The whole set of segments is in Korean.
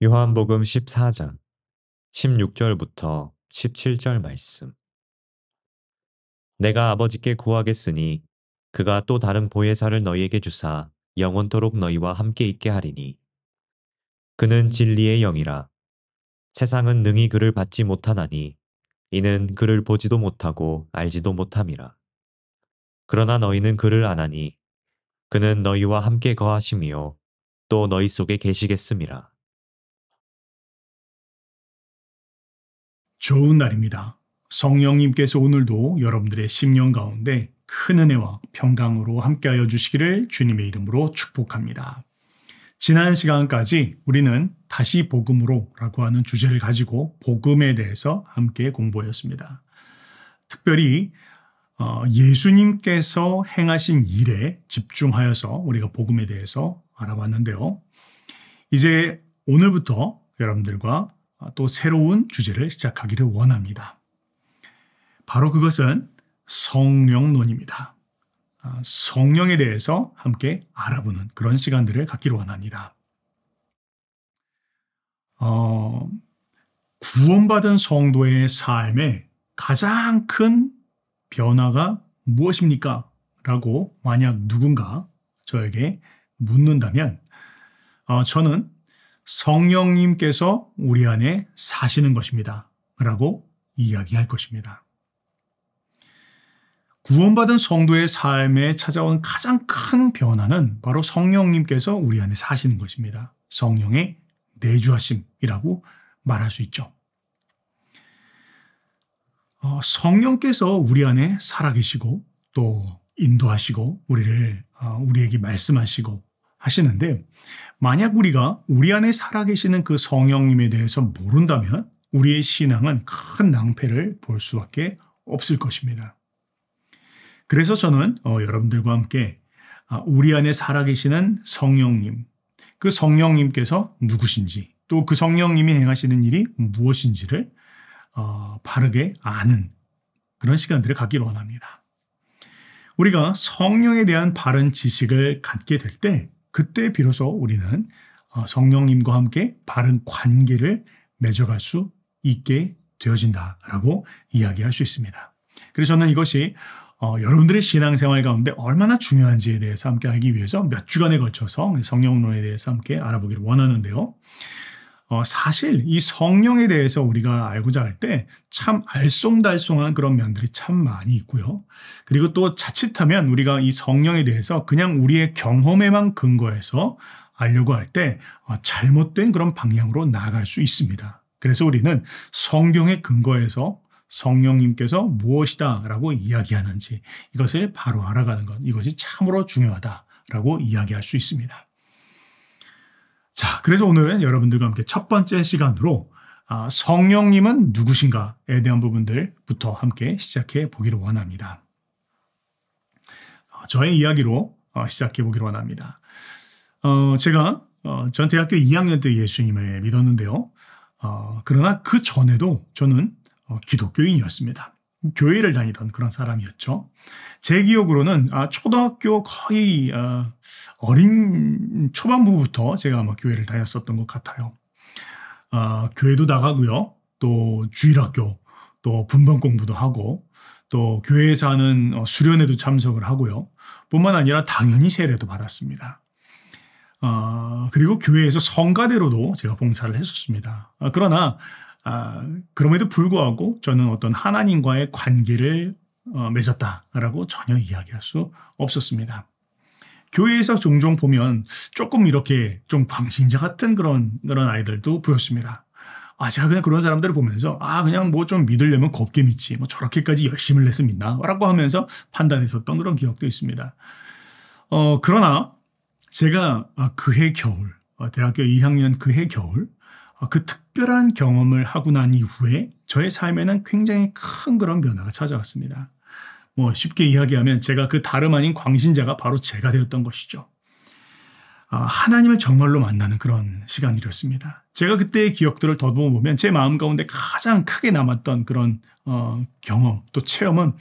요한복음 14장 16절부터 17절 말씀. 내가 아버지께 구하겠으니 그가 또 다른 보혜사를 너희에게 주사 영원토록 너희와 함께 있게 하리니 그는 진리의 영이라. 세상은 능히 그를 받지 못하나니 이는 그를 보지도 못하고 알지도 못함이라. 그러나 너희는 그를 아나니 그는 너희와 함께 거하심이요 또 너희 속에 계시겠음이라. 좋은 날입니다. 성령님께서 오늘도 여러분들의 심령 가운데 큰 은혜와 평강으로 함께하여 주시기를 주님의 이름으로 축복합니다. 지난 시간까지 우리는 다시 복음으로 라고 하는 주제를 가지고 복음에 대해서 함께 공부하였습니다. 특별히 예수님께서 행하신 일에 집중하여서 우리가 복음에 대해서 알아봤는데요. 이제 오늘부터 여러분들과 또 새로운 주제를 시작하기를 원합니다. 바로 그것은 성령론입니다. 성령에 대해서 함께 알아보는 그런 시간들을 갖기를 원합니다. 구원받은 성도의 삶에 가장 큰 변화가 무엇입니까? 라고 만약 누군가 저에게 묻는다면 저는 성령님께서 우리 안에 사시는 것입니다. 라고 이야기할 것입니다. 구원받은 성도의 삶에 찾아온 가장 큰 변화는 바로 성령님께서 우리 안에 사시는 것입니다. 성령의 내주하심이라고 말할 수 있죠. 성령께서 우리 안에 살아계시고 또 인도하시고 우리에게 말씀하시고 하시는데 만약 우리가 우리 안에 살아계시는 그 성령님에 대해서 모른다면 우리의 신앙은 큰 낭패를 볼 수밖에 없을 것입니다. 그래서 저는 여러분들과 함께 우리 안에 살아계시는 성령님, 그 성령님께서 누구신지 또 그 성령님이 행하시는 일이 무엇인지를 바르게 아는 그런 시간들을 갖기를 원합니다. 우리가 성령에 대한 바른 지식을 갖게 될 때 그때 비로소 우리는 성령님과 함께 바른 관계를 맺어갈 수 있게 되어진다라고 이야기할 수 있습니다. 그래서 저는 이것이 여러분들의 신앙생활 가운데 얼마나 중요한지에 대해서 함께 알기 위해서 몇 주간에 걸쳐서 성령론에 대해서 함께 알아보기를 원하는데요. 사실 이 성령에 대해서 우리가 알고자 할 때 참 알쏭달쏭한 그런 면들이 참 많이 있고요. 그리고 또 자칫하면 우리가 이 성령에 대해서 그냥 우리의 경험에만 근거해서 알려고 할 때 잘못된 그런 방향으로 나아갈 수 있습니다. 그래서 우리는 성경에 근거해서 성령님께서 무엇이다라고 이야기하는지 이것을 바로 알아가는 것, 이것이 참으로 중요하다라고 이야기할 수 있습니다. 자, 그래서 오늘 여러분들과 함께 첫 번째 시간으로 성령님은 누구신가에 대한 부분들부터 함께 시작해 보기를 원합니다. 저의 이야기로 시작해 보기를 원합니다. 전 대학교 2학년 때 예수님을 믿었는데요. 그러나 그 전에도 저는 기독교인이었습니다. 교회를 다니던 그런 사람이었죠. 제 기억으로는 초등학교 거의 어린 초반부부터 제가 아마 교회를 다녔었던 것 같아요. 교회도 나가고요. 또 주일학교, 또 분번 공부도 하고, 또 교회에서 하는 수련회도 참석을 하고요. 뿐만 아니라 당연히 세례도 받았습니다. 그리고 교회에서 성가대로도 제가 봉사를 했었습니다. 그러나 그럼에도 불구하고 저는 어떤 하나님과의 관계를 맺었다라고 전혀 이야기할 수 없었습니다. 교회에서 종종 보면 조금 이렇게 좀 광신자 같은 그런 아이들도 보였습니다. 제가 그냥 그런 사람들을 보면서 그냥 뭐 좀 믿으려면 곱게 믿지 뭐 저렇게까지 열심을 내서 믿나? 라고 하면서 판단했었던 그런 기억도 있습니다. 그러나 제가 그해 겨울, 대학교 2학년 그해 겨울 그 특별한 경험을 하고 난 이후에 저의 삶에는 굉장히 큰 그런 변화가 찾아왔습니다. 뭐 쉽게 이야기하면 제가 그 다름 아닌 광신자가 바로 제가 되었던 것이죠. 하나님을 정말로 만나는 그런 시간이었습니다. 제가 그때의 기억들을 더듬어 보면 제 마음 가운데 가장 크게 남았던 그런 경험 또 체험은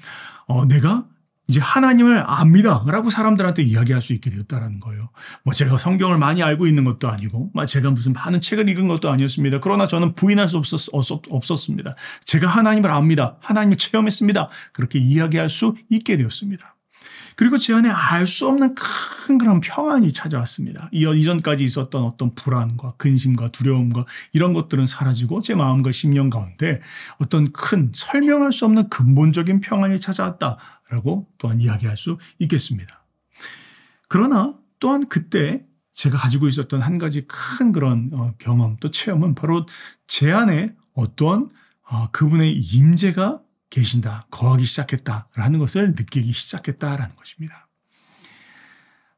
내가 이제 하나님을 압니다 라고 사람들한테 이야기할 수 있게 되었다는 거예요. 뭐 제가 성경을 많이 알고 있는 것도 아니고 제가 무슨 많은 책을 읽은 것도 아니었습니다. 그러나 저는 부인할 수 없었습니다. 제가 하나님을 압니다. 하나님을 체험했습니다. 그렇게 이야기할 수 있게 되었습니다. 그리고 제 안에 알 수 없는 큰 그런 평안이 찾아왔습니다. 이전까지 있었던 어떤 불안과 근심과 두려움과 이런 것들은 사라지고 제 마음과 심령 가운데 어떤 큰 설명할 수 없는 근본적인 평안이 찾아왔다라고 또한 이야기할 수 있겠습니다. 그러나 또한 그때 제가 가지고 있었던 한 가지 큰 그런 경험 또 체험은 바로 제 안에 어떤 그분의 임재가 계신다, 거하기 시작했다라는 것을 느끼기 시작했다라는 것입니다.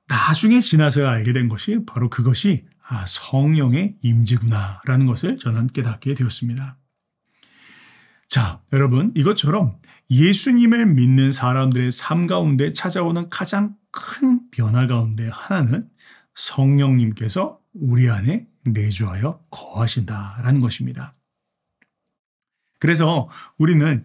나중에 지나서야 알게 된 것이 바로 그것이 성령의 임재구나라는 것을 저는 깨닫게 되었습니다. 자, 여러분, 이것처럼 예수님을 믿는 사람들의 삶 가운데 찾아오는 가장 큰 변화 가운데 하나는 성령님께서 우리 안에 내주하여 거하신다라는 것입니다. 그래서 우리는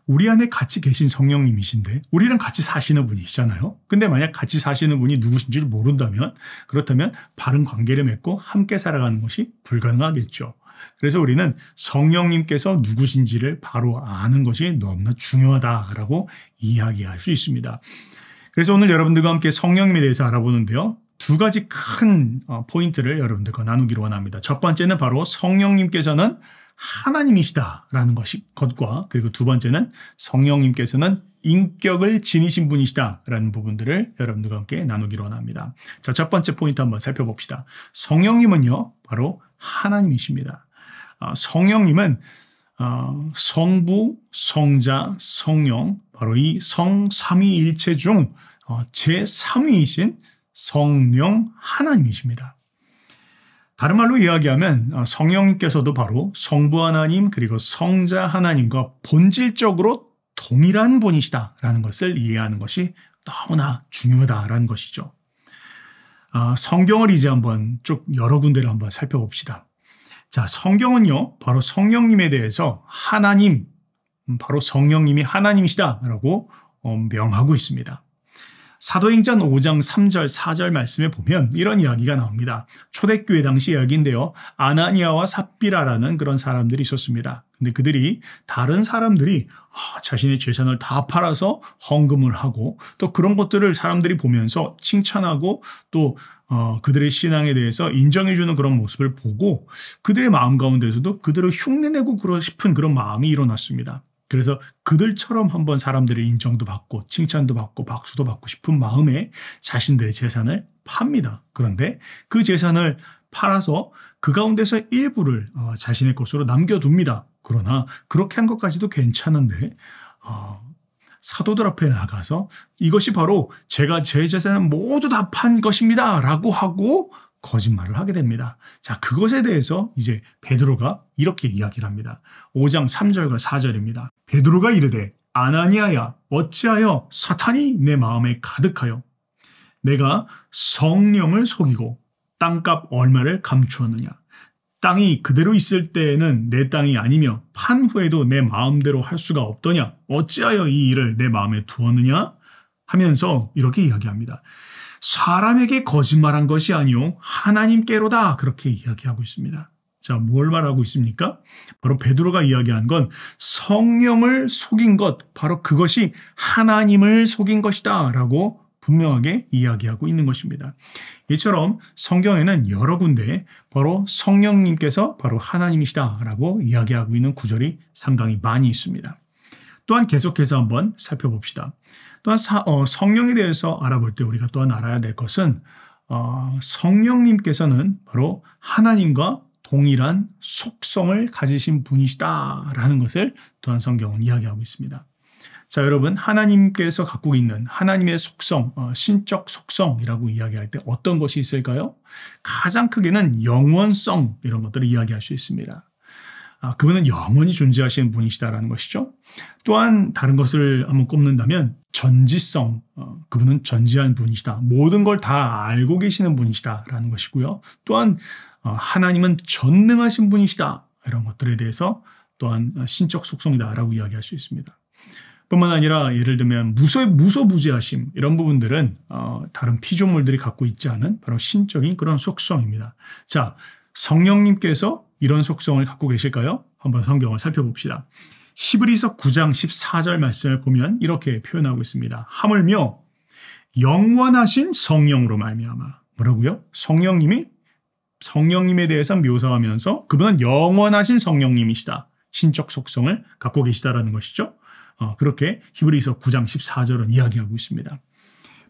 우리 안에 같이 계신 성령님이신데 우리랑 같이 사시는 분이시잖아요. 근데 만약 같이 사시는 분이 누구신지를 모른다면 그렇다면 바른 관계를 맺고 함께 살아가는 것이 불가능하겠죠. 그래서 우리는 성령님께서 누구신지를 바로 아는 것이 너무나 중요하다라고 이야기할 수 있습니다. 그래서 오늘 여러분들과 함께 성령님에 대해서 알아보는데요. 두 가지 큰 포인트를 여러분들과 나누기로 원합니다. 첫 번째는 바로 성령님께서는 하나님이시다라는 것과 그리고 두 번째는 성령님께서는 인격을 지니신 분이시다라는 부분들을 여러분들과 함께 나누기로 원합니다. 자, 첫 번째 포인트 한번 살펴봅시다. 성령님은요, 바로 하나님이십니다. 성령님은 성부, 성자, 성령, 바로 이 성삼위일체 중 제3위이신 성령 하나님이십니다. 다른 말로 이야기하면 성령님께서도 바로 성부 하나님 그리고 성자 하나님과 본질적으로 동일한 분이시다라는 것을 이해하는 것이 너무나 중요하다라는 것이죠. 성경을 이제 한번 쭉 여러 군데를 한번 살펴봅시다. 자, 성경은요, 바로 성령님에 대해서 하나님, 바로 성령님이 하나님이시다라고 명하고 있습니다. 사도행전 5장 3절 4절 말씀에 보면 이런 이야기가 나옵니다. 초대교회 당시 이야기인데요. 아나니아와 삽비라라는 그런 사람들이 있었습니다. 근데 그들이 다른 사람들이 자신의 재산을 다 팔아서 헌금을 하고 또 그런 것들을 사람들이 보면서 칭찬하고 또 그들의 신앙에 대해서 인정해주는 그런 모습을 보고 그들의 마음 가운데서도 그들을 흉내내고 그러고 싶은 그런 마음이 일어났습니다. 그래서 그들처럼 한번 사람들의 인정도 받고 칭찬도 받고 박수도 받고 싶은 마음에 자신들의 재산을 팝니다. 그런데 그 재산을 팔아서 그 가운데서 일부를 자신의 것으로 남겨둡니다. 그러나 그렇게 한 것까지도 괜찮은데 사도들 앞에 나가서 이것이 바로 제가 제 재산을 모두 다 판 것입니다 라고 하고 거짓말을 하게 됩니다. 자, 그것에 대해서 이제 베드로가 이렇게 이야기를 합니다. 5장 3절과 4절입니다. 베드로가 이르되 아나니아야 어찌하여 사탄이 내 마음에 가득하여 내가 성령을 속이고 땅값 얼마를 감추었느냐. 땅이 그대로 있을 때에는 내 땅이 아니며 판 후에도 내 마음대로 할 수가 없더냐. 어찌하여 이 일을 내 마음에 두었느냐 하면서 이렇게 이야기합니다. 사람에게 거짓말한 것이 아니요 하나님께로다 그렇게 이야기하고 있습니다. 자, 뭘 말하고 있습니까? 바로 베드로가 이야기한 건 성령을 속인 것, 바로 그것이 하나님을 속인 것이다 라고 분명하게 이야기하고 있는 것입니다. 이처럼 성경에는 여러 군데 바로 성령님께서 바로 하나님이시다 라고 이야기하고 있는 구절이 상당히 많이 있습니다. 또한 계속해서 한번 살펴봅시다. 또한 성령에 대해서 알아볼 때 우리가 또한 알아야 될 것은 성령님께서는 바로 하나님과 동일한 속성을 가지신 분이시다라는 것을 또한 성경은 이야기하고 있습니다. 자, 여러분, 하나님께서 갖고 있는 하나님의 속성, 신적 속성이라고 이야기할 때 어떤 것이 있을까요? 가장 크게는 영원성 이런 것들을 이야기할 수 있습니다. 그분은 영원히 존재하시는 분이시다라는 것이죠. 또한 다른 것을 한번 꼽는다면 전지성, 그분은 전지한 분이시다. 모든 걸 다 알고 계시는 분이시다라는 것이고요. 또한 하나님은 전능하신 분이시다. 이런 것들에 대해서 또한 신적 속성이다라고 이야기할 수 있습니다. 뿐만 아니라 예를 들면 무소부지하심 이런 부분들은 다른 피조물들이 갖고 있지 않은 바로 신적인 그런 속성입니다. 자, 성령님께서 이런 속성을 갖고 계실까요? 한번 성경을 살펴봅시다. 히브리서 9장 14절 말씀을 보면 이렇게 표현하고 있습니다. 하물며 영원하신 성령으로 말미암아. 뭐라고요? 성령님에 대해서 묘사하면서 그분은 영원하신 성령님이시다. 신적 속성을 갖고 계시다라는 것이죠. 그렇게 히브리서 9장 14절은 이야기하고 있습니다.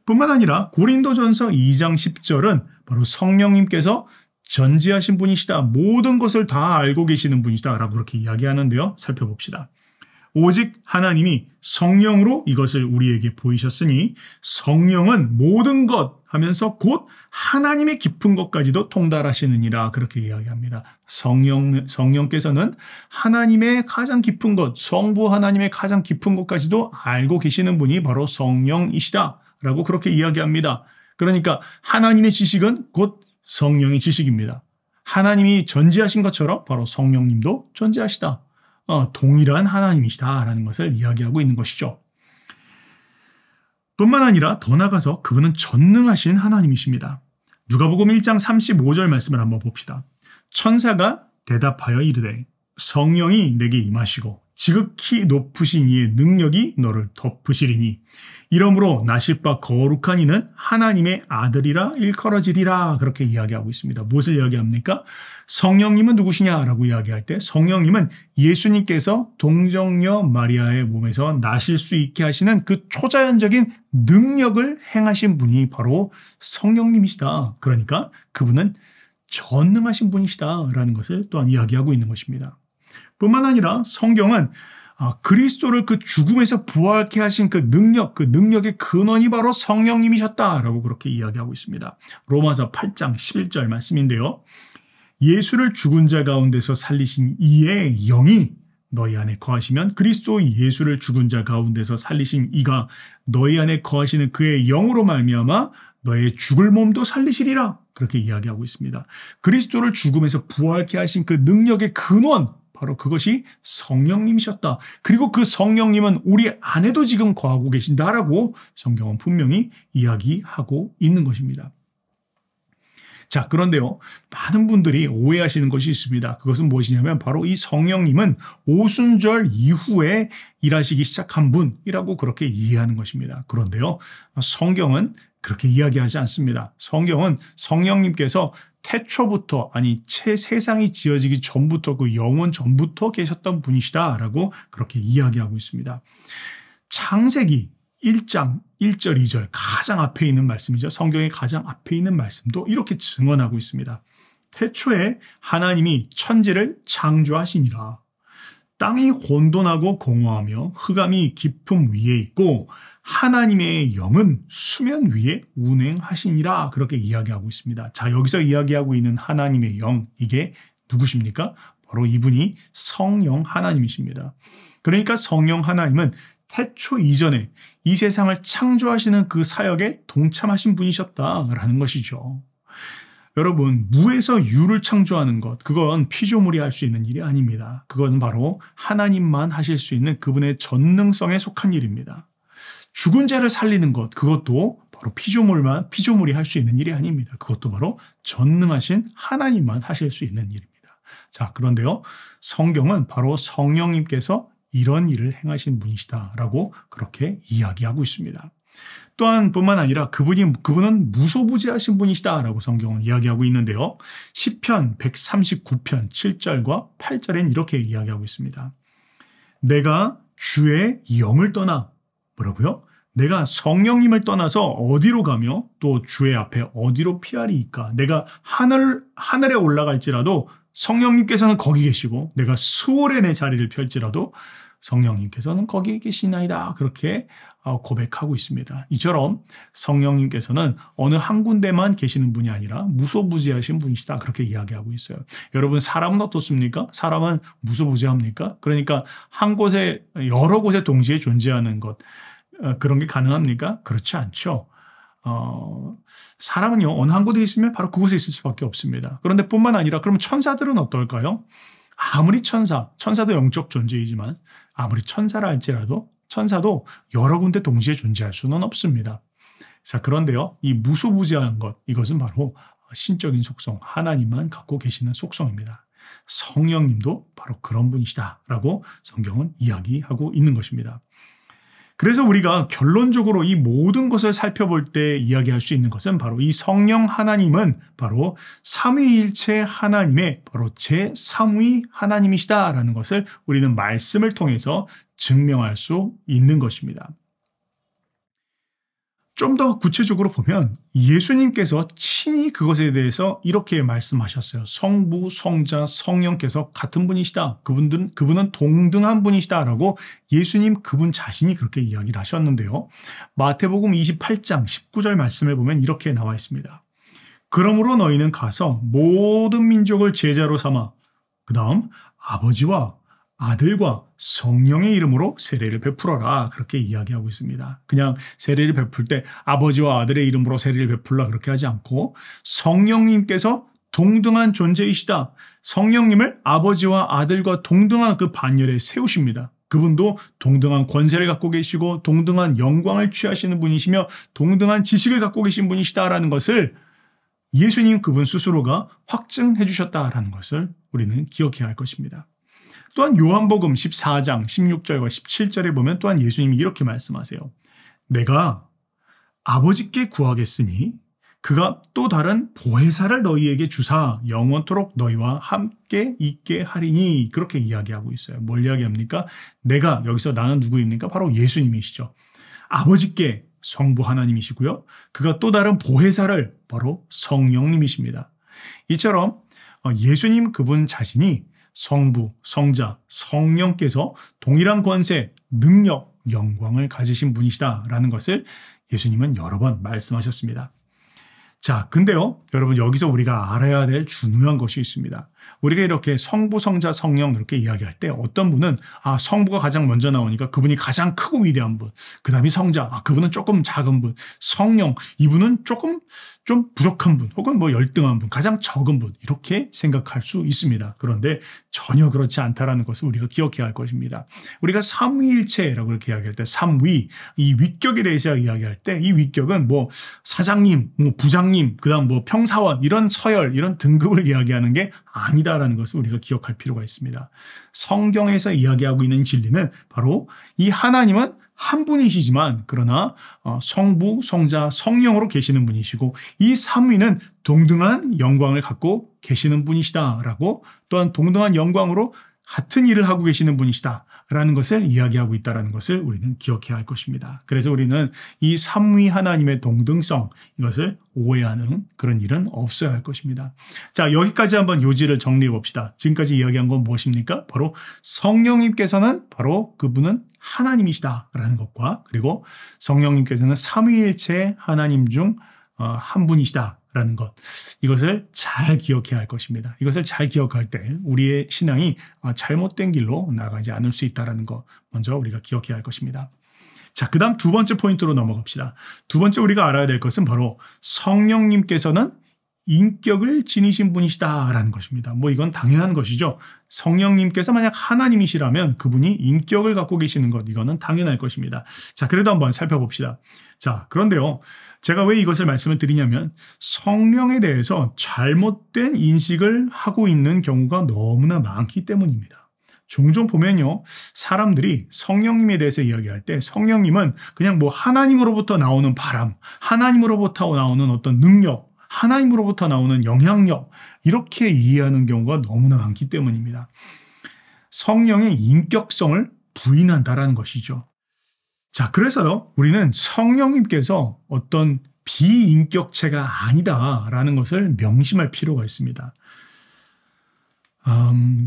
뿐만 아니라 고린도전서 2장 10절은 바로 성령님께서 전지하신 분이시다. 모든 것을 다 알고 계시는 분이시다. 라고 그렇게 이야기하는데요. 살펴봅시다. 오직 하나님이 성령으로 이것을 우리에게 보이셨으니 성령은 모든 것 하면서 곧 하나님의 깊은 것까지도 통달하시느니라 그렇게 이야기합니다. 성령께서는 하나님의 가장 깊은 것, 성부 하나님의 가장 깊은 것까지도 알고 계시는 분이 바로 성령이시다 라고 그렇게 이야기합니다. 그러니까 하나님의 지식은 곧 성령의 지식입니다. 하나님이 전지하신 것처럼 바로 성령님도 전지하시다. 동일한 하나님이시다라는 것을 이야기하고 있는 것이죠. 뿐만 아니라 더 나아가서 그분은 전능하신 하나님이십니다. 누가복음 1장 35절 말씀을 한번 봅시다. 천사가 대답하여 이르되 성령이 내게 임하시고 지극히 높으신 이의 능력이 너를 덮으시리니 이러므로 나실 바 거룩한 이는 하나님의 아들이라 일컬어지리라 그렇게 이야기하고 있습니다. 무엇을 이야기합니까? 성령님은 누구시냐라고 이야기할 때 성령님은 예수님께서 동정녀 마리아의 몸에서 나실 수 있게 하시는 그 초자연적인 능력을 행하신 분이 바로 성령님이시다. 그러니까 그분은 전능하신 분이시다라는 것을 또한 이야기하고 있는 것입니다. 뿐만 아니라 성경은 그리스도를 그 죽음에서 부활케 하신 그 능력의 근원이 바로 성령님이셨다라고 그렇게 이야기하고 있습니다. 로마서 8장 11절 말씀인데요. 예수를 죽은 자 가운데서 살리신 이의 영이 너희 안에 거하시면 그리스도 예수를 죽은 자 가운데서 살리신 이가 너희 안에 거하시는 그의 영으로 말미암아 너의 죽을 몸도 살리시리라 그렇게 이야기하고 있습니다. 그리스도를 죽음에서 부활케 하신 그 능력의 근원 바로 그것이 성령님이셨다. 그리고 그 성령님은 우리 안에도 지금 거하고 계신다라고 성경은 분명히 이야기하고 있는 것입니다. 자, 그런데요. 많은 분들이 오해하시는 것이 있습니다. 그것은 무엇이냐면 바로 이 성령님은 오순절 이후에 일하시기 시작한 분이라고 그렇게 이해하는 것입니다. 그런데요. 성경은 그렇게 이야기하지 않습니다. 성경은 성령님께서 태초부터 세상이 지어지기 전부터 그 영원 전부터 계셨던 분이시다라고 그렇게 이야기하고 있습니다. 창세기 1장 1절 2절 가장 앞에 있는 말씀이죠. 성경의 가장 앞에 있는 말씀도 이렇게 증언하고 있습니다. 태초에 하나님이 천지를 창조하시니라. 땅이 혼돈하고 공허하며 흑암이 깊음 위에 있고 하나님의 영은 수면 위에 운행하시니라 그렇게 이야기하고 있습니다. 자, 여기서 이야기하고 있는 하나님의 영, 이게 누구십니까? 바로 이분이 성령 하나님이십니다. 그러니까 성령 하나님은 태초 이전에 이 세상을 창조하시는 그 사역에 동참하신 분이셨다라는 것이죠. 여러분, 무에서 유를 창조하는 것, 그건 피조물이 할 수 있는 일이 아닙니다. 그건 바로 하나님만 하실 수 있는 그분의 전능성에 속한 일입니다. 죽은 자를 살리는 것, 그것도 바로 피조물이 할 수 있는 일이 아닙니다. 그것도 바로 전능하신 하나님만 하실 수 있는 일입니다. 자, 그런데요, 성경은 바로 성령님께서 이런 일을 행하신 분이시다라고 그렇게 이야기하고 있습니다. 또한 뿐만 아니라 그분은 무소부지하신 분이시다라고 성경은 이야기하고 있는데요. 시편 139편 7절과 8절엔 이렇게 이야기하고 있습니다. 내가 주의 영을 떠나 뭐라고요? 내가 성령님을 떠나서 어디로 가며 또 주의 앞에 어디로 피하리이까? 내가 하늘에 올라갈지라도 성령님께서는 거기 계시고 내가 수월에 내 자리를 펼지라도 성령님께서는 거기에 계시나이다. 그렇게 고백하고 있습니다. 이처럼 성령님께서는 어느 한 군데만 계시는 분이 아니라 무소부지하신 분이시다. 그렇게 이야기하고 있어요. 여러분, 사람은 어떻습니까? 사람은 무소부지합니까? 그러니까 한 곳에 여러 곳에 동시에 존재하는 것, 그런 게 가능합니까? 그렇지 않죠. 사람은요, 어느 한 곳에 있으면 바로 그곳에 있을 수밖에 없습니다. 그런데 뿐만 아니라 그럼 천사들은 어떨까요? 아무리 천사도 영적 존재이지만 아무리 천사라 할지라도 천사도 여러 군데 동시에 존재할 수는 없습니다. 자, 그런데요, 이 무소부지한 것, 이것은 바로 신적인 속성, 하나님만 갖고 계시는 속성입니다. 성령님도 바로 그런 분이시다라고 성경은 이야기하고 있는 것입니다. 그래서 우리가 결론적으로 이 모든 것을 살펴볼 때 이야기할 수 있는 것은 바로 이 성령 하나님은 바로 삼위일체 하나님의 바로 제3위 하나님이시다라는 것을 우리는 말씀을 통해서 증명할 수 있는 것입니다. 좀 더 구체적으로 보면 예수님께서 친히 그것에 대해서 이렇게 말씀하셨어요. 성부, 성자, 성령께서 같은 분이시다. 그분은 동등한 분이시다라고 예수님 그분 자신이 그렇게 이야기를 하셨는데요. 마태복음 28장 19절 말씀을 보면 이렇게 나와 있습니다. 그러므로 너희는 가서 모든 민족을 제자로 삼아 그 다음 아버지와 아들과 성령의 이름으로 세례를 베풀어라. 그렇게 이야기하고 있습니다. 그냥 세례를 베풀 때 아버지와 아들의 이름으로 세례를 베풀라 그렇게 하지 않고 성령님께서 동등한 존재이시다. 성령님을 아버지와 아들과 동등한 그 반열에 세우십니다. 그분도 동등한 권세를 갖고 계시고 동등한 영광을 취하시는 분이시며 동등한 지식을 갖고 계신 분이시다라는 것을 예수님 그분 스스로가 확증해 주셨다라는 것을 우리는 기억해야 할 것입니다. 또한 요한복음 14장 16절과 17절에 보면 또한 예수님이 이렇게 말씀하세요. 내가 아버지께 구하겠으니 그가 또 다른 보혜사를 너희에게 주사 영원토록 너희와 함께 있게 하리니 그렇게 이야기하고 있어요. 뭘 이야기합니까? 내가 여기서 나는 누구입니까? 바로 예수님이시죠. 아버지께 성부 하나님이시고요. 그가 또 다른 보혜사를 바로 성령님이십니다. 이처럼 예수님 그분 자신이 성부, 성자, 성령께서 동일한 권세, 능력, 영광을 가지신 분이시다라는 것을 예수님은 여러 번 말씀하셨습니다. 자, 근데요, 여러분 여기서 우리가 알아야 될 중요한 것이 있습니다. 우리가 이렇게 성부, 성자, 성령 이렇게 이야기할 때 어떤 분은 성부가 가장 먼저 나오니까 그분이 가장 크고 위대한 분, 그 다음이 성자, 그분은 조금 작은 분, 성령, 이분은 조금 좀 부족한 분, 혹은 뭐 열등한 분, 가장 적은 분 이렇게 생각할 수 있습니다. 그런데 전혀 그렇지 않다라는 것을 우리가 기억해야 할 것입니다. 우리가 삼위일체라고 이렇게 이야기할 때 삼위, 이 위격에 대해서 이야기할 때 이 위격은 뭐 사장님, 뭐 부장님, 그 다음 뭐 평사원 이런 서열, 이런 등급을 이야기하는 게 아니다라는 것을 우리가 기억할 필요가 있습니다. 성경에서 이야기하고 있는 진리는 바로 이 하나님은 한 분이시지만 그러나 성부, 성자, 성령으로 계시는 분이시고 이 삼위는 동등한 영광을 갖고 계시는 분이시다라고 또한 동등한 영광으로 같은 일을 하고 계시는 분이시다라는 것을 이야기하고 있다는 것을 우리는 기억해야 할 것입니다. 그래서 우리는 이 삼위 하나님의 동등성 이것을 오해하는 그런 일은 없어야 할 것입니다. 자, 여기까지 한번 요지를 정리해 봅시다. 지금까지 이야기한 건 무엇입니까? 바로 성령님께서는 바로 그분은 하나님이시다라는 것과 그리고 성령님께서는 삼위일체 하나님 중 한 분이시다라는 것, 이것을 잘 기억해야 할 것입니다. 이것을 잘 기억할 때 우리의 신앙이 잘못된 길로 나가지 않을 수 있다는 것 먼저 우리가 기억해야 할 것입니다. 자, 그 다음 두 번째 포인트로 넘어갑시다. 두 번째 우리가 알아야 될 것은 바로 성령님께서는 인격을 지니신 분이시다라는 것입니다. 뭐 이건 당연한 것이죠. 성령님께서 만약 하나님이시라면 그분이 인격을 갖고 계시는 것, 이거는 당연할 것입니다. 자, 그래도 한번 살펴봅시다. 자, 그런데요, 제가 왜 이것을 말씀을 드리냐면 성령에 대해서 잘못된 인식을 하고 있는 경우가 너무나 많기 때문입니다. 종종 보면요, 사람들이 성령님에 대해서 이야기할 때 성령님은 그냥 뭐 하나님으로부터 나오는 바람, 하나님으로부터 나오는 어떤 능력, 하나님으로부터 나오는 영향력, 이렇게 이해하는 경우가 너무나 많기 때문입니다. 성령의 인격성을 부인한다라는 것이죠. 자, 그래서요, 우리는 성령님께서 어떤 비인격체가 아니다라는 것을 명심할 필요가 있습니다.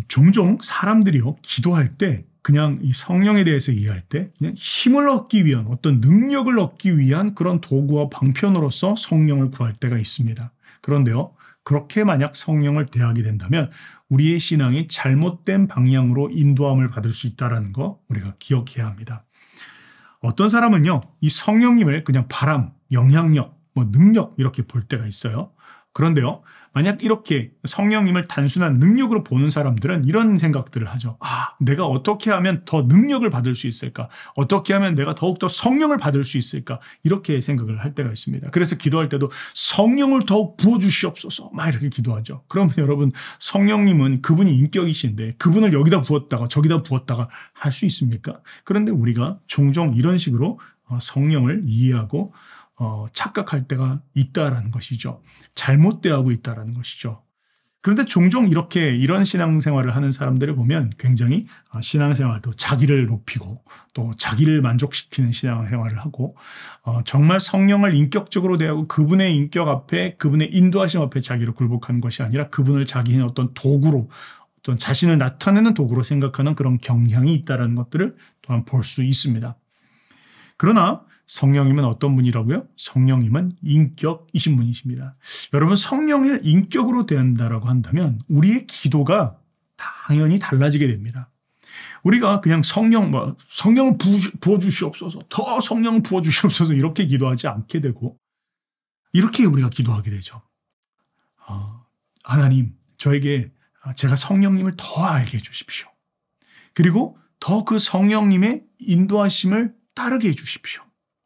종종 사람들이요, 기도할 때 그냥 이 성령에 대해서 이해할 때 그냥 힘을 얻기 위한 어떤 능력을 얻기 위한 그런 도구와 방편으로서 성령을 구할 때가 있습니다. 그런데요, 그렇게 만약 성령을 대하게 된다면 우리의 신앙이 잘못된 방향으로 인도함을 받을 수 있다는 거 우리가 기억해야 합니다. 어떤 사람은요, 이 성령님을 그냥 바람, 영향력, 뭐 능력 이렇게 볼 때가 있어요. 그런데요, 만약 이렇게 성령님을 단순한 능력으로 보는 사람들은 이런 생각들을 하죠. 내가 어떻게 하면 더 능력을 받을 수 있을까? 어떻게 하면 내가 더욱더 성령을 받을 수 있을까? 이렇게 생각을 할 때가 있습니다. 그래서 기도할 때도 성령을 더욱 부어주시옵소서 막 이렇게 기도하죠. 그러면 여러분, 성령님은 그분이 인격이신데 그분을 여기다 부었다가 저기다 부었다가 할 수 있습니까? 그런데 우리가 종종 이런 식으로 성령을 이해하고 착각할 때가 있다라는 것이죠. 잘못 대하고 있다라는 것이죠. 그런데 종종 이런 신앙생활을 하는 사람들을 보면 굉장히 신앙생활도 자기를 높이고 또 자기를 만족시키는 신앙생활을 하고 정말 성령을 인격적으로 대하고 그분의 인격 앞에, 그분의 인도하심 앞에 자기를 굴복하는 것이 아니라 그분을 자기의 어떤 도구로, 어떤 자신을 나타내는 도구로 생각하는 그런 경향이 있다는 것들을 또한 볼 수 있습니다. 그러나 성령님은 어떤 분이라고요? 성령님은 인격이신 분이십니다. 여러분, 성령을 인격으로 대한다라고 한다면 우리의 기도가 당연히 달라지게 됩니다. 우리가 그냥 성령을 부어주시옵소서, 더 성령 부어주시옵소서 이렇게 기도하지 않게 되고 이렇게 우리가 기도하게 되죠. 하나님, 저에게 제가 성령님을 더 알게 해주십시오. 그리고 더 그 성령님의 인도하심을 따르게 해주십시오.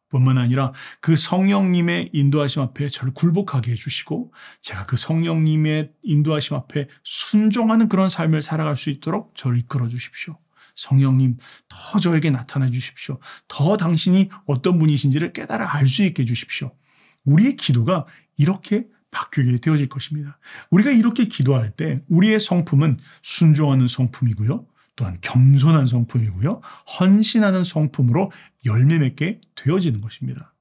뿐만 아니라 그 성령님의 인도하심 앞에 저를 굴복하게 해주시고 제가 그 성령님의 인도하심 앞에 순종하는 그런 삶을 살아갈 수 있도록 저를 이끌어 주십시오. 성령님, 더 저에게 나타나 주십시오. 더 당신이 어떤 분이신지를 깨달아 알 수 있게 해주십시오. 우리의 기도가 이렇게 바뀌게 되어질 것입니다. 우리가 이렇게 기도할 때 우리의 성품은 순종하는 성품이고요. 또한 겸손한 성품이고요. 헌신하는 성품으로 열매 맺게 되어지는 것입니다.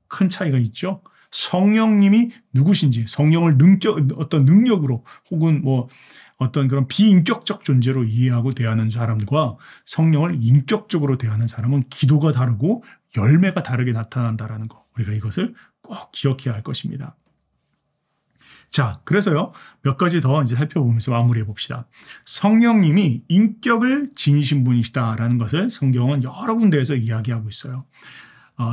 큰 차이가 있죠. 성령님이 누구신지, 성령을 어떤 능력으로 혹은 어떤 그런 비인격적 존재로 이해하고 대하는 사람과 성령을 인격적으로 대하는 사람은 기도가 다르고 열매가 다르게 나타난다는 거. 우리가 이것을 꼭 기억해야 할 것입니다. 자, 그래서요, 몇 가지 더 이제 살펴보면서 마무리해 봅시다. 성령님이 인격을 지니신 분이시다라는 것을 성경은 여러 군데에서 이야기하고 있어요.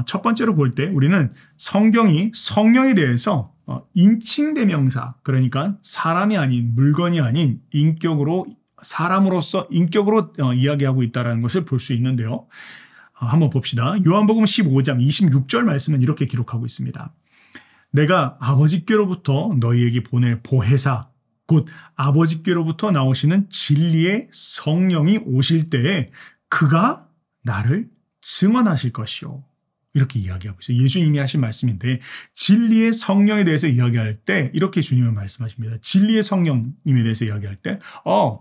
첫 번째로 볼 때 우리는 성경이 성령에 대해서 인칭대명사, 그러니까 사람이 아닌, 물건이 아닌 인격으로, 사람으로서 인격으로 이야기하고 있다는 것을 볼 수 있는데요. 한번 봅시다. 요한복음 15장 26절 말씀은 이렇게 기록하고 있습니다. 내가 아버지께로부터 너희에게 보낼 보혜사, 곧 아버지께로부터 나오시는 진리의 성령이 오실 때에 그가 나를 증언하실 것이요. 이렇게 이야기하고 있어요. 예수님이 하신 말씀인데 진리의 성령에 대해서 이야기할 때 이렇게 주님은 말씀하십니다. 진리의 성령님에 대해서 이야기할 때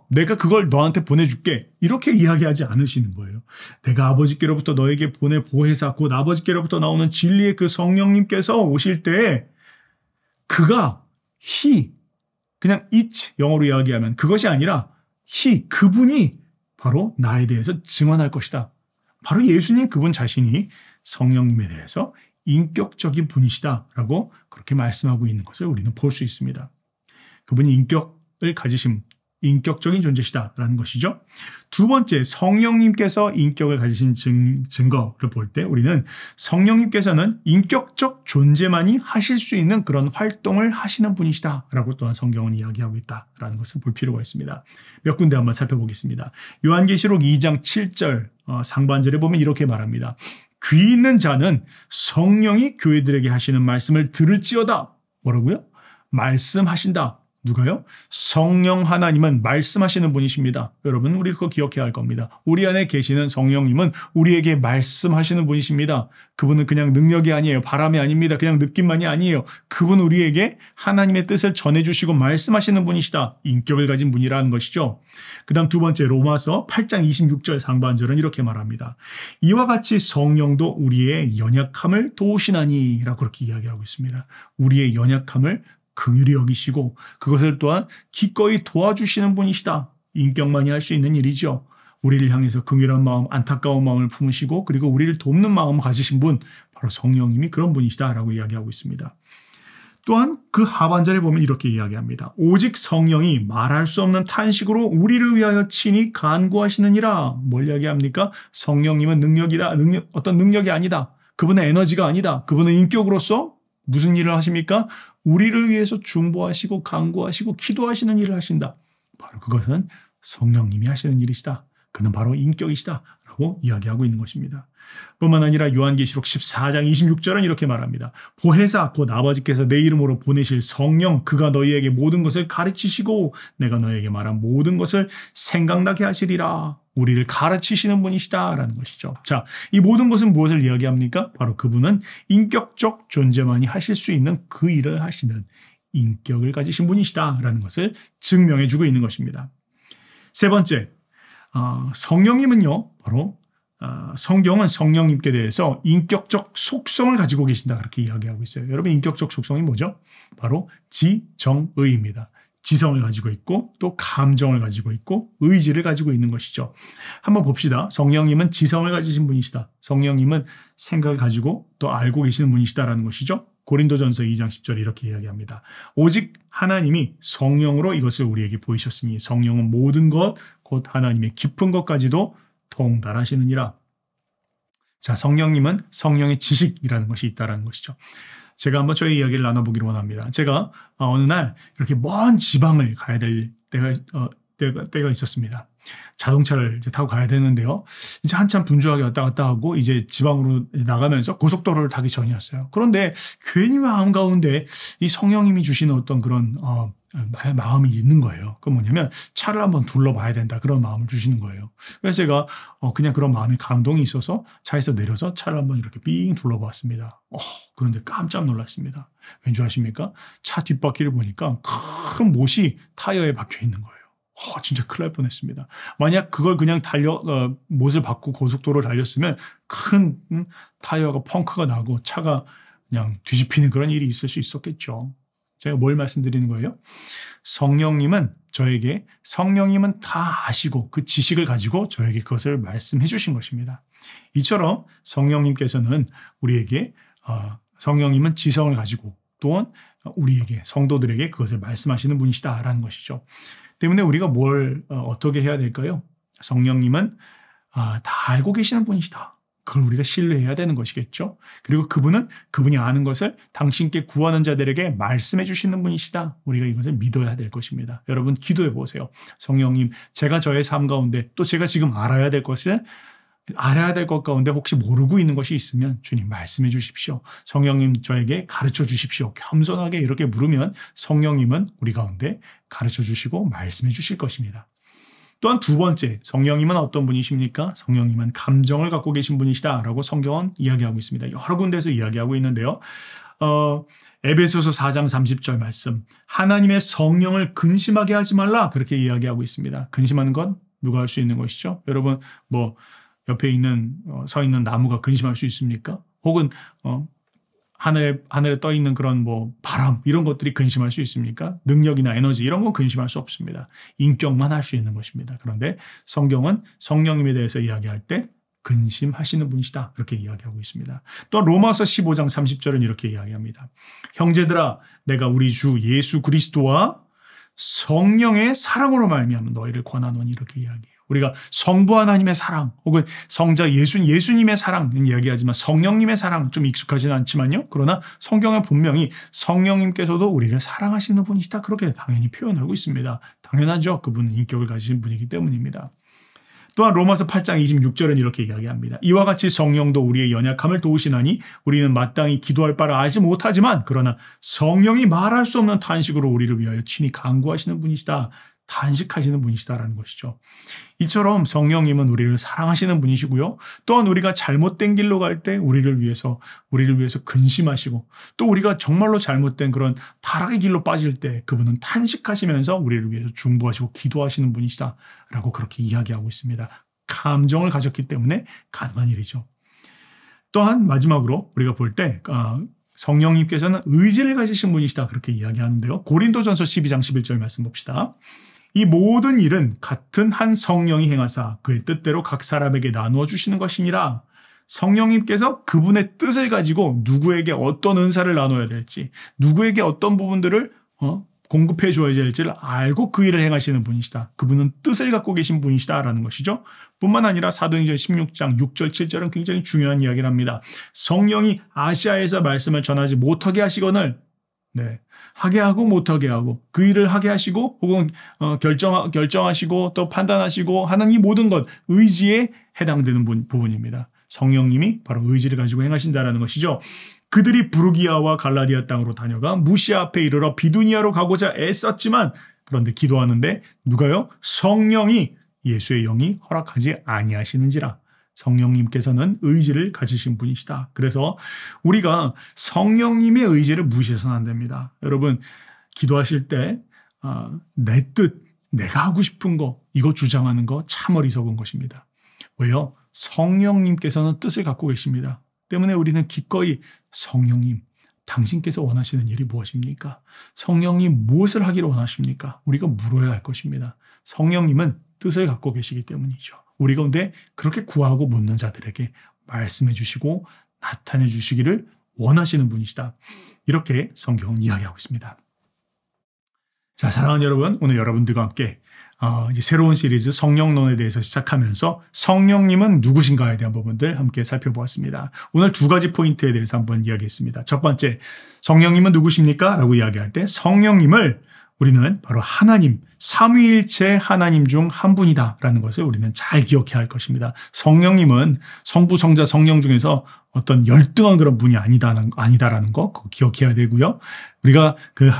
내가 그걸 너한테 보내줄게. 이렇게 이야기하지 않으시는 거예요. 내가 아버지께로부터 너에게 보낼 보혜사, 곧 아버지께로부터 나오는 진리의 그 성령님께서 오실 때 그가 그냥 it, 영어로 이야기하면 그것이 아니라 그분이 바로 나에 대해서 증언할 것이다. 바로 예수님 그분 자신이 성령님에 대해서 인격적인 분이시다라고 그렇게 말씀하고 있는 것을 우리는 볼 수 있습니다. 그분이 인격을 가지신 인격적인 존재시다라는 것이죠. 두 번째, 성령님께서 인격을 가지신 증거를 볼 때 우리는 성령님께서는 인격적 존재만이 하실 수 있는 그런 활동을 하시는 분이시다라고 또한 성경은 이야기하고 있다라는 것을 볼 필요가 있습니다. 몇 군데 한번 살펴보겠습니다. 요한계시록 2장 7절 상반절에 보면 이렇게 말합니다. 귀 있는 자는 성령이 교회들에게 하시는 말씀을 들을지어다. 뭐라고요? 말씀하신다. 누가요? 성령 하나님은 말씀하시는 분이십니다. 여러분, 우리 그거 기억해야 할 겁니다. 우리 안에 계시는 성령님은 우리에게 말씀하시는 분이십니다. 그분은 그냥 능력이 아니에요. 바람이 아닙니다. 그냥 느낌만이 아니에요. 그분은 우리에게 하나님의 뜻을 전해주시고 말씀하시는 분이시다. 인격을 가진 분이라는 것이죠. 그 다음 두 번째, 로마서 8장 26절 상반절은 이렇게 말합니다. 이와 같이 성령도 우리의 연약함을 도우시나니 라고 그렇게 이야기하고 있습니다. 우리의 연약함을 긍휼히 여기시고 그것을 또한 기꺼이 도와주시는 분이시다. 인격만이 할 수 있는 일이죠. 우리를 향해서 긍휼한 마음, 안타까운 마음을 품으시고 그리고 우리를 돕는 마음을 가지신 분, 바로 성령님이 그런 분이시다라고 이야기하고 있습니다. 또한 그 하반절에 보면 이렇게 이야기합니다. 오직 성령이 말할 수 없는 탄식으로 우리를 위하여 친히 간구하시느니라. 뭘 이야기합니까? 성령님은 어떤 능력이 아니다. 그분의 에너지가 아니다. 그분은 인격으로서 무슨 일을 하십니까? 우리를 위해서 중보하시고 간구하시고 기도하시는 일을 하신다. 바로 그것은 성령님이 하시는 일이시다. 그는 바로 인격이시다. 라고 이야기하고 있는 것입니다. 뿐만 아니라 요한계시록 14장 26절은 이렇게 말합니다. 보혜사 곧 아버지께서 내 이름으로 보내실 성령 그가 너희에게 모든 것을 가르치시고 내가 너희에게 말한 모든 것을 생각나게 하시리라. 우리를 가르치시는 분이시다 라는 것이죠. 자, 이 모든 것은 무엇을 이야기합니까? 바로 그분은 인격적 존재만이 하실 수 있는 그 일을 하시는 인격을 가지신 분이시다 라는 것을 증명해 주고 있는 것입니다. 세 번째, 성령님은요, 바로 성경은 성령님께 대해서 인격적 속성을 가지고 계신다 그렇게 이야기하고 있어요. 여러분 인격적 속성이 뭐죠? 바로 지정의입니다. 지성을 가지고 있고 또 감정을 가지고 있고 의지를 가지고 있는 것이죠. 한번 봅시다. 성령님은 지성을 가지신 분이시다. 성령님은 생각을 가지고 또 알고 계시는 분이시다라는 것이죠. 고린도전서 2장 10절에 이렇게 이야기합니다. 오직 하나님이 성령으로 이것을 우리에게 보이셨으니 성령은 모든 것 곧 하나님의 깊은 것까지도 통달하시느니라. 자, 성령님은 성령의 지식이라는 것이 있다는 것이죠. 제가 한번 저희 이야기를 나눠보기를 원합니다. 제가 어느 날 이렇게 먼 지방을 가야 될 때가 있었습니다. 자동차를 이제 타고 가야 되는데요. 이제 한참 분주하게 왔다 갔다 하고 이제 지방으로 나가면서 고속도로를 타기 전이었어요. 그런데 괜히 마음 가운데 이 성령님이 주시는 어떤 그런 마음이 있는 거예요. 그 뭐냐면 차를 한번 둘러봐야 된다 그런 마음을 주시는 거예요. 그래서 제가 그냥 그런 마음의 감동이 있어서 차에서 내려서 차를 한번 이렇게 삥 둘러봤습니다. 그런데 깜짝 놀랐습니다. 왠지 아십니까? 차 뒷바퀴를 보니까 큰 못이 타이어에 박혀 있는 거예요. 진짜 큰일 날 뻔했습니다. 만약 그걸 그냥 못을 받고 고속도로를 달렸으면 큰 타이어가 펑크가 나고 차가 그냥 뒤집히는 그런 일이 있을 수 있었겠죠. 제가 뭘 말씀드리는 거예요? 성령님은 다 아시고 그 지식을 가지고 저에게 그것을 말씀해 주신 것입니다. 이처럼 성령님께서는 우리에게 성령님은 지성을 가지고 또한 우리에게 성도들에게 그것을 말씀하시는 분이시다라는 것이죠. 때문에 우리가 뭘 어떻게 해야 될까요? 성령님은 다 알고 계시는 분이시다. 그걸 우리가 신뢰해야 되는 것이겠죠. 그리고 그분이 아는 것을 당신께 구하는 자들에게 말씀해 주시는 분이시다. 우리가 이것을 믿어야 될 것입니다. 여러분 기도해 보세요. 성령님, 제가 저의 삶 가운데 또 제가 지금 알아야 될 것 가운데 혹시 모르고 있는 것이 있으면 주님 말씀해 주십시오. 성령님 저에게 가르쳐 주십시오. 겸손하게 이렇게 물으면 성령님은 우리 가운데 가르쳐 주시고 말씀해 주실 것입니다. 또한 두 번째, 성령님은 어떤 분이십니까? 성령님은 감정을 갖고 계신 분이시다라고 성경은 이야기하고 있습니다. 여러 군데에서 이야기하고 있는데요. 에베소서 4장 30절 말씀, 하나님의 성령을 근심하게 하지 말라 그렇게 이야기하고 있습니다. 근심하는 건 누가 할 수 있는 것이죠? 여러분 옆에 서 있는 나무가 근심할 수 있습니까? 혹은 하늘에 떠 있는 그런 바람 이런 것들이 근심할 수 있습니까? 능력이나 에너지 이런 건 근심할 수 없습니다. 인격만 할 수 있는 것입니다. 그런데 성경은 성령님에 대해서 이야기할 때 근심하시는 분이시다 그렇게 이야기하고 있습니다. 또 로마서 15장 30절은 이렇게 이야기합니다. 형제들아 내가 우리 주 예수 그리스도와 성령의 사랑으로 말미암아 너희를 권하노니 이렇게 이야기해요. 우리가 성부 하나님의 사랑 혹은 성자 예수님의 사랑 이야기하지만 성령님의 사랑 좀 익숙하지는 않지만요. 그러나 성경은 분명히 성령님께서도 우리를 사랑하시는 분이시다 그렇게 당연히 표현하고 있습니다. 당연하죠. 그분은 인격을 가지신 분이기 때문입니다. 또한 로마서 8장 26절은 이렇게 이야기합니다. 이와 같이 성령도 우리의 연약함을 도우시나니 우리는 마땅히 기도할 바를 알지 못하지만 그러나 성령이 말할 수 없는 탄식으로 우리를 위하여 친히 간구하시는 분이시다. 탄식하시는 분이시다라는 것이죠. 이처럼 성령님은 우리를 사랑하시는 분이시고요. 또한 우리가 잘못된 길로 갈 때 우리를 위해서 근심하시고 또 우리가 정말로 잘못된 그런 타락의 길로 빠질 때 그분은 탄식하시면서 우리를 위해서 중보하시고 기도하시는 분이시다라고 그렇게 이야기하고 있습니다. 감정을 가졌기 때문에 가능한 일이죠. 또한 마지막으로 우리가 볼 때 성령님께서는 의지를 가지신 분이시다 그렇게 이야기하는데요. 고린도전서 12장 11절 말씀 봅시다. 이 모든 일은 같은 한 성령이 행하사 그의 뜻대로 각 사람에게 나누어 주시는 것이니라. 성령님께서 그분의 뜻을 가지고 누구에게 어떤 은사를 나눠야 될지 누구에게 어떤 부분들을 공급해 줘야 될지를 알고 그 일을 행하시는 분이시다. 그분은 뜻을 갖고 계신 분이시다라는 것이죠. 뿐만 아니라 사도행전 16장 6절 7절은 굉장히 중요한 이야기를 합니다. 성령이 아시아에서 말씀을 전하지 못하게 하시거늘 하게 하고 못하게 하고 그 일을 하게 하시고 혹은 결정하시고 또 판단하시고 하는 이 모든 것 의지에 해당되는 부분입니다. 성령님이 바로 의지를 가지고 행하신다라는 것이죠. 그들이 부르기아와 갈라디아 땅으로 다녀가 무시아 앞에 이르러 비두니아로 가고자 애썼지만 그런데 기도하는데 누가요? 성령이 예수의 영이 허락하지 아니하시는지라. 성령님께서는 의지를 가지신 분이시다. 그래서 우리가 성령님의 의지를 무시해서는 안 됩니다. 여러분 기도하실 때 내 뜻, 내가 하고 싶은 거 이거 주장하는 거 참 어리석은 것입니다. 왜요? 성령님께서는 뜻을 갖고 계십니다. 때문에 우리는 기꺼이 성령님, 당신께서 원하시는 일이 무엇입니까? 성령님 무엇을 하기를 원하십니까? 우리가 물어야 할 것입니다. 성령님은 뜻을 갖고 계시기 때문이죠. 우리 가운데 그렇게 구하고 묻는 자들에게 말씀해 주시고 나타내 주시기를 원하시는 분이시다. 이렇게 성경은 이야기하고 있습니다. 자, 사랑하는 여러분, 오늘 여러분들과 함께 이제 새로운 시리즈 성령론에 대해서 시작하면서 성령님은 누구신가에 대한 부분들 함께 살펴보았습니다. 오늘 두 가지 포인트에 대해서 한번 이야기했습니다. 첫 번째, 성령님은 누구십니까? 라고 이야기할 때 성령님을 우리는 바로 하나님, 삼위일체 하나님 중 한 분이다라는 것을 우리는 잘 기억해야 할 것입니다. 성령님은 성부, 성자, 성령 중에서 어떤 열등한 그런 분이 아니다라는 거 그거 기억해야 되고요. 우리가 그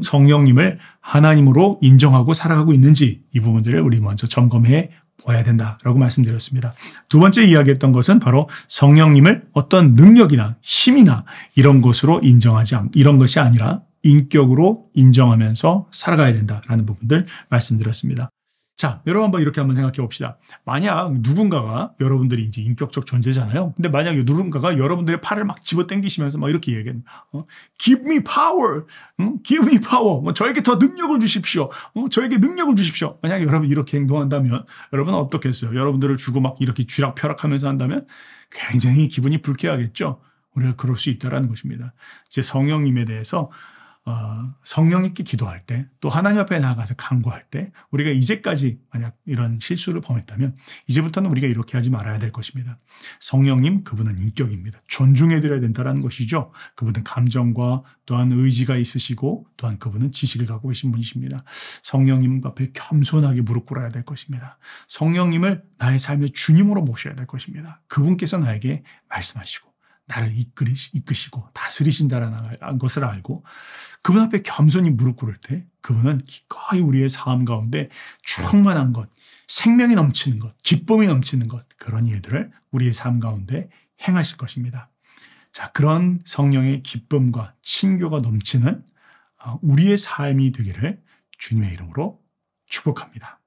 성령님을 하나님으로 인정하고 살아가고 있는지 이 부분들을 우리 먼저 점검해 보아야 된다라고 말씀드렸습니다. 두 번째 이야기했던 것은 바로 성령님을 어떤 능력이나 힘이나 이런 것으로 이런 것이 아니라 인격으로 인정하면서 살아가야 된다라는 부분들 말씀드렸습니다. 자, 여러분 한번 생각해 봅시다. 만약 누군가가 여러분들이 이제 인격적 존재잖아요. 근데 만약 누군가가 여러분들의 팔을 막 집어 당기시면서 막 이렇게 얘기해요. Give me power. Give me power. 저에게 더 능력을 주십시오. 저에게 능력을 주십시오. 만약 여러분 이렇게 행동한다면 여러분은 어떻겠어요? 여러분들을 주고 막 이렇게 쥐락펴락하면서 한다면 굉장히 기분이 불쾌하겠죠. 우리가 그럴 수 있다라는 것입니다. 이제 성령님에 대해서 성령 있게 기도할 때 또 하나님 앞에 나아가서 간구할 때 우리가 이제까지 만약 이런 실수를 범했다면 이제부터는 우리가 이렇게 하지 말아야 될 것입니다. 성령님 그분은 인격입니다. 존중해드려야 된다는 것이죠. 그분은 감정과 또한 의지가 있으시고 또한 그분은 지식을 갖고 계신 분이십니다. 성령님 앞에 겸손하게 무릎 꿇어야 될 것입니다. 성령님을 나의 삶의 주님으로 모셔야 될 것입니다. 그분께서 나에게 말씀하시고 나를 이끄시고 다스리신다라는 것을 알고 그분 앞에 겸손히 무릎 꿇을 때 그분은 기꺼이 우리의 삶 가운데 충만한 것, 생명이 넘치는 것, 기쁨이 넘치는 것 그런 일들을 우리의 삶 가운데 행하실 것입니다. 자, 그런 성령의 기쁨과 친교가 넘치는 우리의 삶이 되기를 주님의 이름으로 축복합니다.